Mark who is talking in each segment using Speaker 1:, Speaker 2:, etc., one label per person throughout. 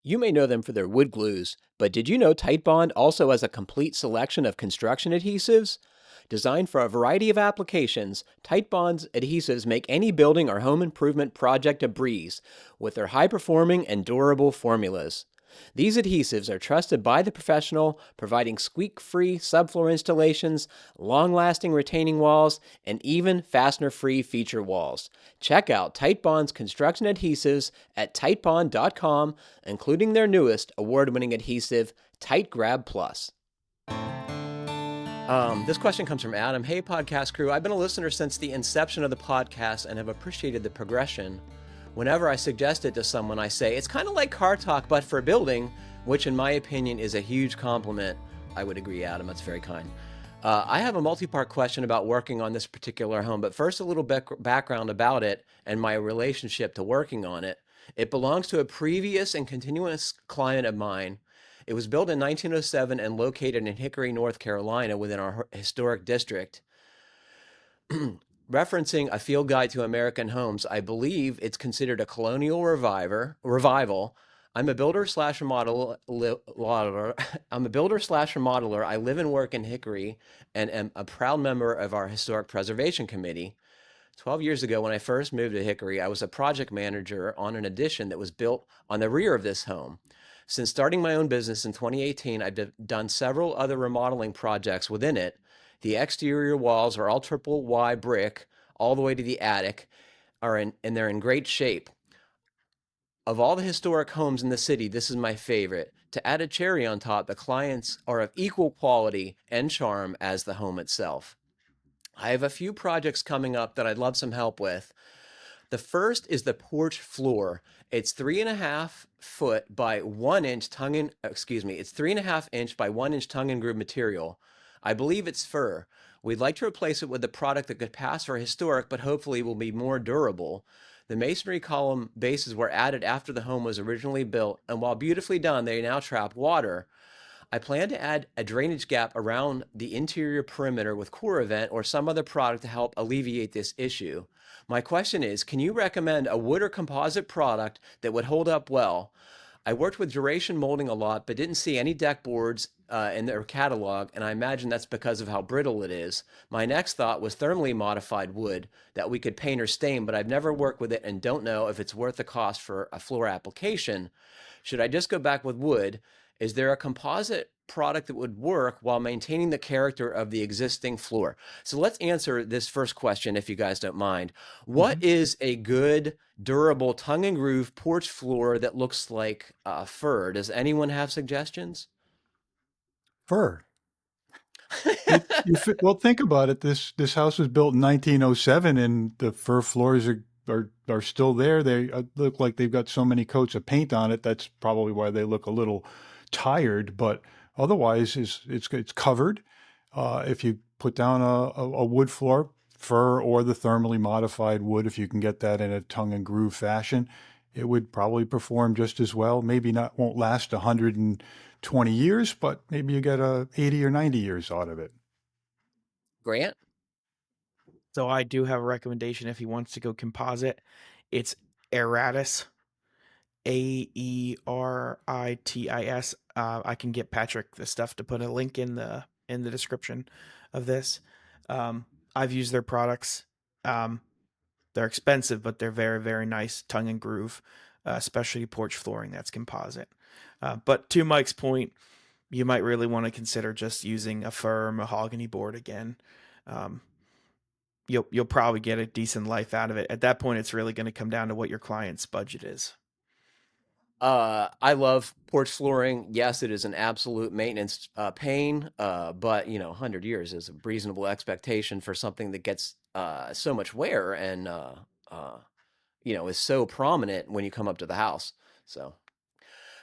Speaker 1: You may know them for their wood glues, but did you know Titebond also has a complete selection of construction adhesives? Designed for a variety of applications, Titebond's adhesives make any building or home improvement project a breeze with their high-performing and durable formulas. These adhesives are trusted by the professional, providing squeak-free subfloor installations, long-lasting retaining walls, and even fastener-free feature walls. Check out Titebond's construction adhesives at titebond.com, including their newest award-winning adhesive, Tight Grab Plus. This question comes from Adam. Hey, podcast crew. I've been a listener since the inception of the podcast and have appreciated the progression. Whenever I suggest it to someone, I say, it's kind of like car talk, but for building, which in my opinion is a huge compliment. I would agree, Adam. That's very kind. I have a multi-part question about working on this particular home, but first a little background about it and my relationship to working on it. It belongs to a previous and continuous client of mine. It was built in 1907 and located in Hickory, North Carolina within our historic district. Referencing a field guide to American homes, I believe it's considered a colonial revival. I'm a builder slash remodeler. I live and work in Hickory and am a proud member of our historic preservation committee. 12 years ago, when I first moved to Hickory, I was a project manager on an addition that was built on the rear of this home. Since starting my own business in 2018, I've done several other remodeling projects within it. The exterior walls are all triple Y brick all the way to the attic, and they're in great shape. Of all the historic homes in the city, this is my favorite. To add a cherry on top, the clients are of equal quality and charm as the home itself. I have a few projects coming up that I'd love some help with. The first is the porch floor. It's 3.5 foot by 1 inch it's 3.5 inch by 1 inch tongue and groove material. I believe it's fir. We'd like to replace it with a product that could pass for historic, but hopefully will be more durable. The masonry column bases were added after the home was originally built, and while beautifully done, they now trap water. I plan to add a drainage gap around the interior perimeter with Coravent or some other product to help alleviate this issue. My question is, can you recommend a wood or composite product that would hold up well? I worked with duration molding a lot, but didn't see any deck boards in their catalog, and I imagine that's because of how brittle it is. My next thought was thermally modified wood that we could paint or stain, but I've never worked with it and don't know if it's worth the cost for a floor application. Should I just go back with wood? Is there a composite product that would work while maintaining the character of the existing floor? So let's answer this first question, if you guys don't mind. What is a good, durable, tongue and groove porch floor that looks like fir? Does anyone have suggestions?
Speaker 2: Fir. Well, think about it. This house was built in 1907, and the fir floors are still there. They look like they've got so many coats of paint on it. That's probably why they look a little tired. But otherwise, it's covered. If you put down a wood floor, fir or the thermally modified wood, if you can get that in a tongue and groove fashion, it would probably perform just as well. Maybe won't last 120 years, but maybe you get 80 or 90 years out of it.
Speaker 1: Grant?
Speaker 3: So I do have a recommendation if he wants to go composite. It's Aeritis, Aeritis. I can get Patrick the stuff to put a link in the description of this. I've used their products. They're expensive, but they're very, very nice tongue and groove, especially porch flooring that's composite. But to Mike's point, you might really want to consider just using a fir mahogany board again. You'll probably get a decent life out of it. At that point, it's really going to come down to what your client's budget is.
Speaker 1: I love porch flooring. Yes, it is an absolute maintenance pain, but 100 years is a reasonable expectation for something that gets so much wear and is so prominent when you come up to the house. So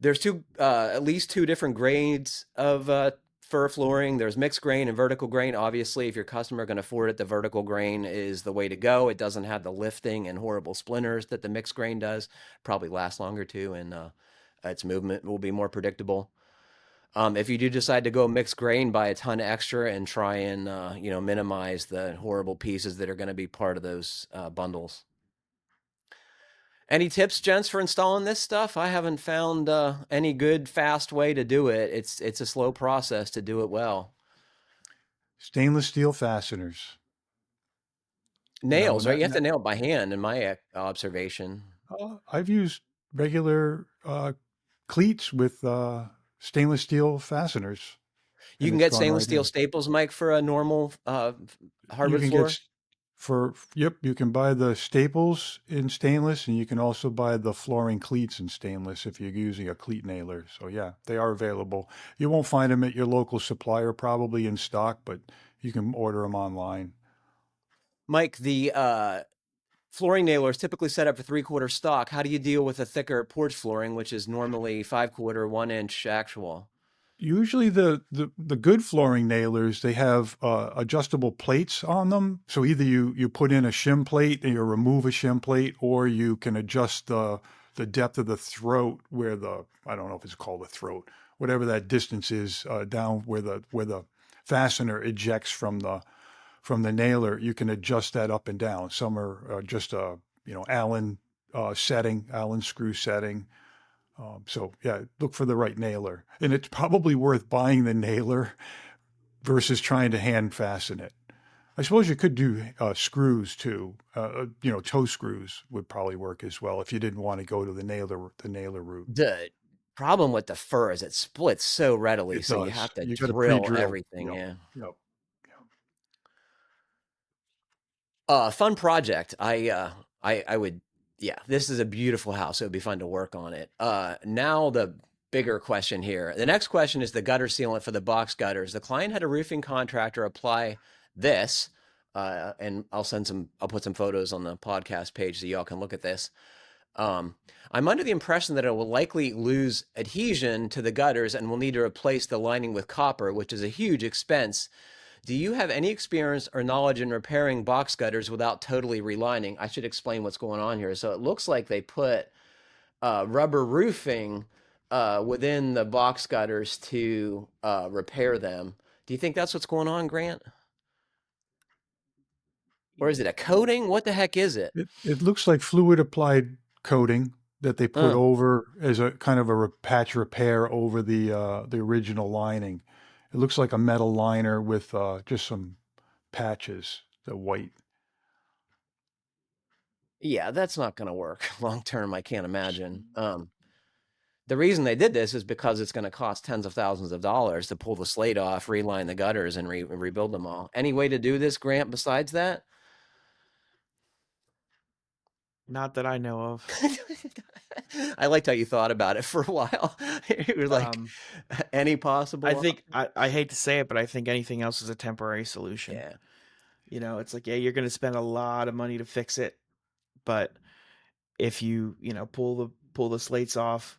Speaker 1: there's at least two different grades of fir flooring. There's mixed grain and vertical grain. Obviously, if your customer can afford it, the vertical grain is the way to go. It doesn't have the lifting and horrible splinters that the mixed grain does. Probably lasts longer too, and its movement will be more predictable. If you do decide to go mixed grain, buy a ton extra and try and minimize the horrible pieces that are going to be part of those bundles. Any tips, gents, for installing this stuff? I haven't found any good, fast way to do it. It's a slow process to do it well.
Speaker 2: Stainless steel fasteners.
Speaker 1: Nails,
Speaker 2: And
Speaker 1: right? You have to nail it by hand, in my observation.
Speaker 2: I've used regular cleats with stainless steel fasteners,
Speaker 1: You
Speaker 2: and
Speaker 1: can
Speaker 2: it's
Speaker 1: get
Speaker 2: gone
Speaker 1: stainless
Speaker 2: right
Speaker 1: steel
Speaker 2: in.
Speaker 1: staples, Mike, for a normal
Speaker 2: You
Speaker 1: hardwood
Speaker 2: can get
Speaker 1: floor.
Speaker 2: yep, you can buy the staples in stainless, and you can also buy the flooring cleats in stainless if you're using a cleat nailer. So yeah, they are available. You won't find them at your local supplier probably in stock, but you can order them online.
Speaker 1: Mike, the flooring nailer is typically set up for 3/4 stock. How do you deal with a thicker porch flooring, which is normally 5/4, 1 inch actual?
Speaker 2: Usually the good flooring nailers, they have adjustable plates on them. So either you put in a shim plate and you remove a shim plate, or you can adjust the depth of the throat where I don't know if it's called a throat, whatever that distance is down where the fastener ejects from the nailer. You can adjust that up and down. Some are just a Allen setting, Allen screw setting. So yeah, look for the right nailer, and it's probably worth buying the nailer versus trying to hand fasten it. I suppose you could do screws too. Toe screws would probably work as well if you didn't want to go to the nailer route.
Speaker 1: The problem with the fur is it splits so readily,
Speaker 2: It
Speaker 1: so you
Speaker 2: does.
Speaker 1: have to
Speaker 2: You got to
Speaker 1: drill
Speaker 2: pre-drill.
Speaker 1: everything.
Speaker 2: Yep.
Speaker 1: Yeah.
Speaker 2: Yep.
Speaker 1: Fun project. I would, yeah, this is a beautiful house. It would be fun to work on it. Now the bigger question here. The next question is the gutter sealant for the box gutters. The client had a roofing contractor apply this, and I'll put some photos on the podcast page so y'all can look at this. Um, I'm under the impression that it will likely lose adhesion to the gutters and will need to replace the lining with copper, which is a huge expense. Do you have any experience or knowledge in repairing box gutters without totally relining? I should explain what's going on here. So it looks like they put rubber roofing within the box gutters to repair them. Do you think that's what's going on, Grant? Or is it a coating? What the heck is it?
Speaker 2: It looks like fluid applied coating that they put
Speaker 1: Uh,
Speaker 2: over as a kind of a patch repair over the original lining. It looks like a metal liner with just some patches, the white.
Speaker 1: yeah, that's not going to work long term. I can't imagine. The reason they did this is because it's going to cost tens of thousands of dollars to pull the slate off, reline the gutters, and rebuild them all. Any way to do this, Grant, besides that?
Speaker 3: Not that I know of.
Speaker 1: I liked how you thought about it for a while. You were like, any possible?
Speaker 3: I think I hate to say it, but I think anything else is a temporary solution.
Speaker 1: Yeah.
Speaker 3: It's like, yeah, you're going to spend a lot of money to fix it, but if you pull the slates off,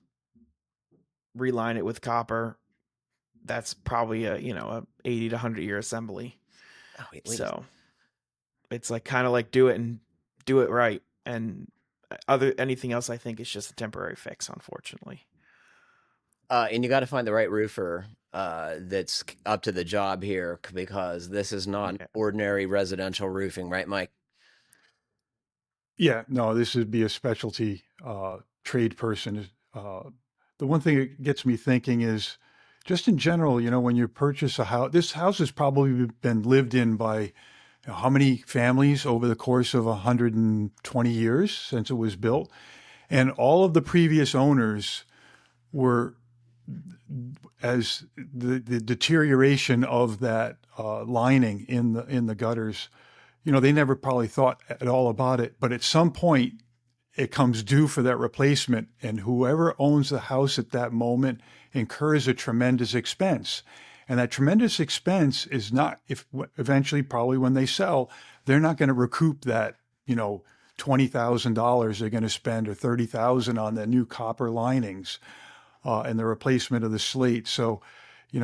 Speaker 3: reline it with copper, that's probably a 80 to 100 year assembly.
Speaker 1: Oh, at least.
Speaker 3: So it's like kind of like do it right, and anything else I think is just a temporary fix, unfortunately.
Speaker 1: And you got to find the right roofer that's up to the job here, because this is not ordinary residential roofing, right, Mike?
Speaker 2: Yeah, no, this would be a specialty trade person. The one thing that gets me thinking is just in general, when you purchase a house, this house has probably been lived in by how many families over the course of 120 years since it was built. And all of the previous owners were, as the deterioration of that lining in the gutters, they never probably thought at all about it. But at some point, it comes due for that replacement, and whoever owns the house at that moment incurs a tremendous expense. And that tremendous expense is not, if eventually, probably when they sell, they're not going to recoup that, $20,000 they're going to spend, or $30,000 on the new copper linings and the replacement of the slate. So, you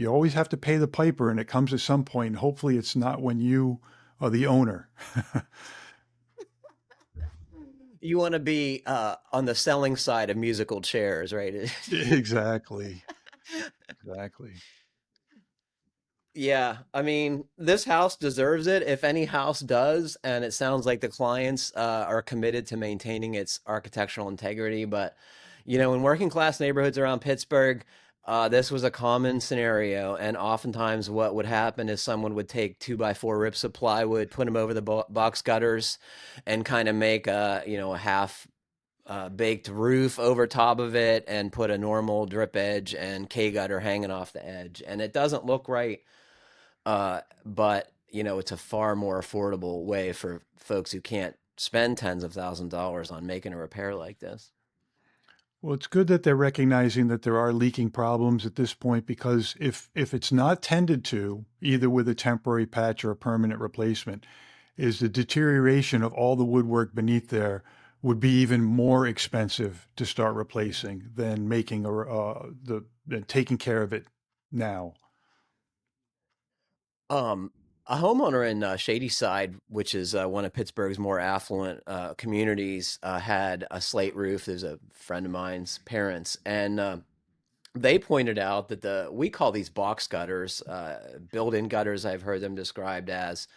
Speaker 2: always have to pay the piper, and it comes at some point. And hopefully, it's not when you are the owner.
Speaker 1: You want to be on the selling side of musical chairs, right?
Speaker 2: Exactly. Exactly.
Speaker 1: Yeah, I mean, this house deserves it if any house does, and it sounds like the clients are committed to maintaining its architectural integrity. But, in working class neighborhoods around Pittsburgh, this was a common scenario, and oftentimes what would happen is someone would take 2x4 rips of plywood, put them over the box gutters, and kind of make a half baked roof over top of it, and put a normal drip edge and K gutter hanging off the edge, and it doesn't look right. But it's a far more affordable way for folks who can't spend tens of thousands of dollars on making a repair like this.
Speaker 2: Well, it's good that they're recognizing that there are leaking problems at this point, because if it's not tended to, either with a temporary patch or a permanent replacement, is the deterioration of all the woodwork beneath there would be even more expensive to start replacing than making than taking care of it now.
Speaker 1: Um, a homeowner in Shadyside, which is one of Pittsburgh's more affluent communities, had a slate roof. There's a friend of mine's parents, and they pointed out that we call these box gutters, built-in gutters, I've heard them described as,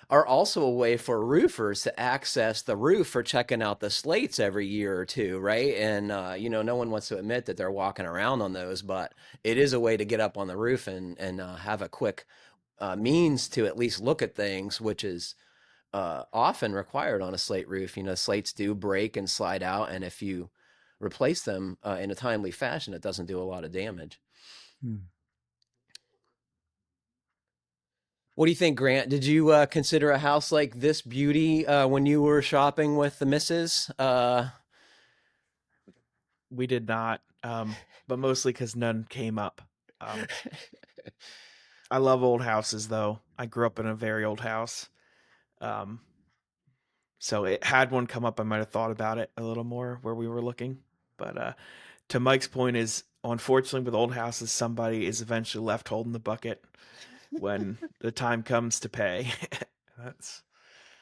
Speaker 1: are also a way for roofers to access the roof for checking out the slates every year or two, right? And no one wants to admit that they're walking around on those, but it is a way to get up on the roof and have a quick means to at least look at things, which is often required on a slate roof. Slates do break and slide out, and if you replace them in a timely fashion, it doesn't do a lot of damage.
Speaker 2: Hmm.
Speaker 1: What do you think, Grant? Did you consider a house like this beauty when you were shopping with the missus?
Speaker 3: We did not, but mostly because none came up. Um, I love old houses, though. I grew up in a very old house. Um, so it had one come up, I might have thought about it a little more where we were looking. But to Mike's point is, unfortunately, with old houses, somebody is eventually left holding the bucket when the time comes to pay. That's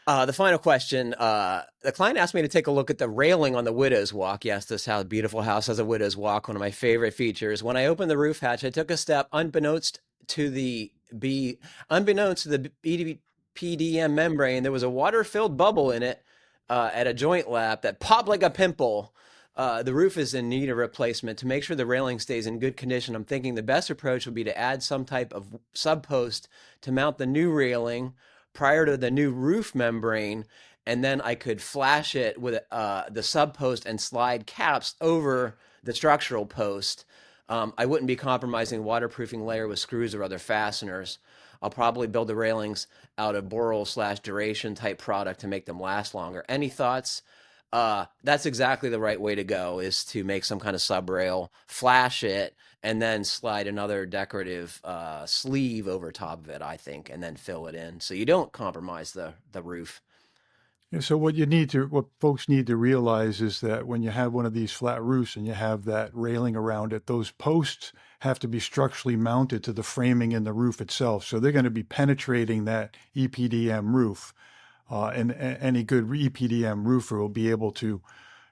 Speaker 1: The final question. The client asked me to take a look at the railing on the widow's walk. Yes, this house, beautiful house, has a widow's walk, one of my favorite features. When I opened the roof hatch, I took a step to the unbeknownst to the BPDM membrane. There was a water-filled bubble in it at a joint lap that popped like a pimple. The roof is in need of replacement. To make sure the railing stays in good condition, I'm thinking the best approach would be to add some type of subpost to mount the new railing prior to the new roof membrane, and then I could flash it with the sub post and slide caps over the structural post. I wouldn't be compromising waterproofing layer with screws or other fasteners. I'll probably build the railings out of Boral/Duration type product to make them last longer. Any thoughts? That's exactly the right way to go, is to make some kind of sub rail, flash it, and then slide another decorative sleeve over top of it, I think, and then fill it in so you don't compromise the roof.
Speaker 2: Yeah, so what folks need to realize is that when you have one of these flat roofs and you have that railing around it, those posts have to be structurally mounted to the framing in the roof itself. So they're going to be penetrating that EPDM roof. And any good EPDM roofer will be able to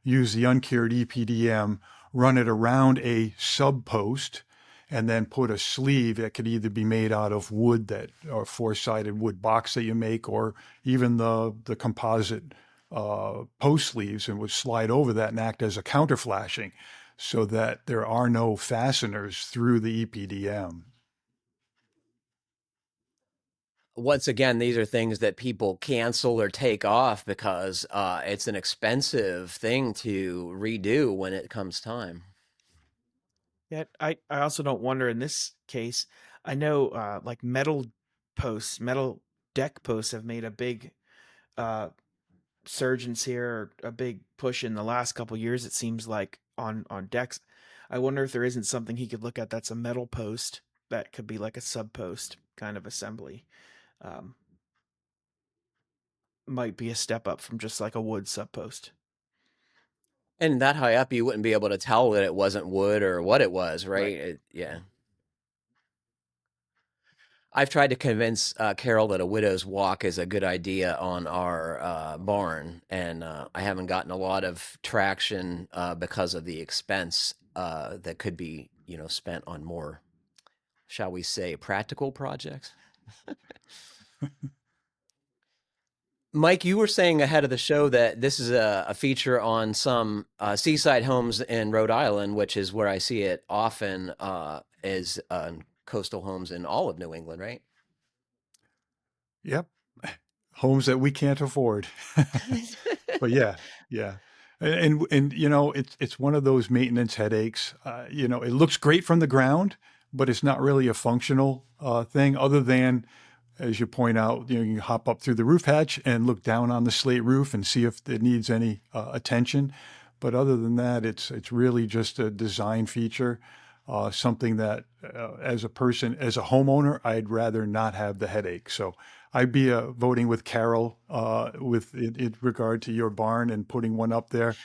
Speaker 2: use the uncured EPDM, run it around a sub post, and then put a sleeve that could either be made out of wood, that or four-sided wood box that you make, or even the composite post sleeves, and would slide over that and act as a counter flashing, so that there are no fasteners through the EPDM.
Speaker 1: Once again, these are things that people cancel or take off because it's an expensive thing to redo when it comes time.
Speaker 3: yeah. I also don't wonder in this case. I know like metal deck posts have made a big uh, surgeons here, a big push in the last couple years, it seems like, on decks. I wonder if there isn't something he could look at that's a metal post that could be like a sub post kind of assembly. um, might be a step up from just like a wood sub post.
Speaker 1: And that high up, you wouldn't be able to tell that it wasn't wood or what it was, right?
Speaker 3: Right.
Speaker 1: Yeah. I've tried to convince Carol that a widow's walk is a good idea on our barn, and I haven't gotten a lot of traction because of the expense that could be, spent on more shall we say, practical projects. Mike, you were saying ahead of the show that this is a feature on some seaside homes in Rhode Island, which is where I see it often, is coastal homes in all of New England, right?
Speaker 2: Yep. Homes that we can't afford. But yeah. And you know, it's one of those maintenance headaches. You know, it looks great from the ground, but it's not really a functional thing other than, as you point out, you know, you can hop up through the roof hatch and look down on the slate roof and see if it needs any attention. But other than that, it's really just a design feature, something that as a person, as a homeowner, I'd rather not have the headache. So I'd be voting with Carol with in regard to your barn and putting one up there.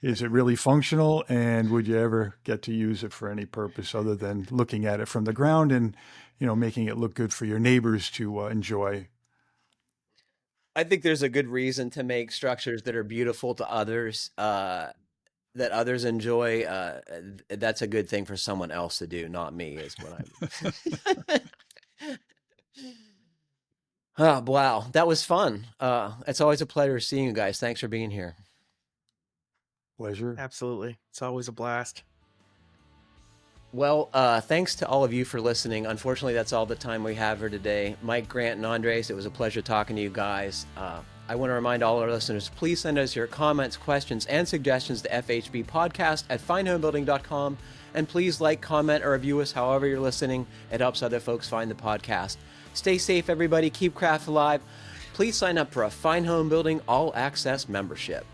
Speaker 2: Is it really functional? And would you ever get to use it for any purpose other than looking at it from the ground and, you know, making it look good for your neighbors to enjoy?
Speaker 1: I think there's a good reason to make structures that are beautiful to others, that others enjoy. That's a good thing for someone else to do, not me, is what I'm. Oh, wow. That was fun. It's always a pleasure seeing you guys. Thanks for being here.
Speaker 2: Pleasure.
Speaker 3: Absolutely. It's always a blast.
Speaker 1: Well, thanks to all of you for listening. Unfortunately, that's all the time we have for today. Mike, Grant, and Andres, it was a pleasure talking to you guys. I want to remind all our listeners, please send us your comments, questions, and suggestions to FHB Podcast at finehomebuilding.com. And please like, comment, or review us however you're listening. It helps other folks find the podcast. Stay safe, everybody. Keep craft alive. Please sign up for a Fine Home Building All Access membership.